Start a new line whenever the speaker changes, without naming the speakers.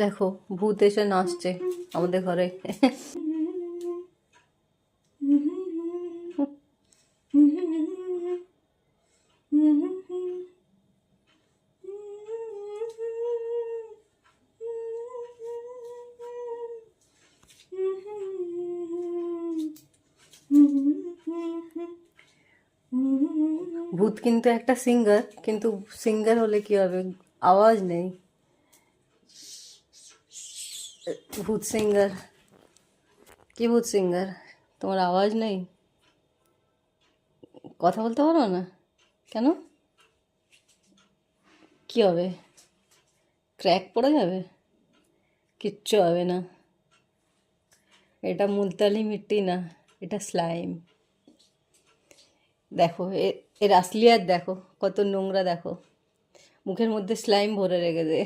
দেখো ভূত এসে নাচছে আমাদের ঘরে। ভূত কিন্তু একটা সিঙ্গার, কিন্তু সিঙ্গার হলে কি হবে, আওয়াজ নেই। ভূত সিঙ্গার কি, ভূত সিঙ্গার তোমার আওয়াজ নেই, কথা বলতে পারো না কেন? কি হবে, ক্র্যাক পড়ে যাবে? কিচ্ছু হবে না, এটা মুলতালি মিট্টি না, এটা স্লাইম। দেখো এর আসলিয়াত দেখো, কত নোংরা দেখো, মুখের মধ্যে স্লাইম ভরে রেখেছে।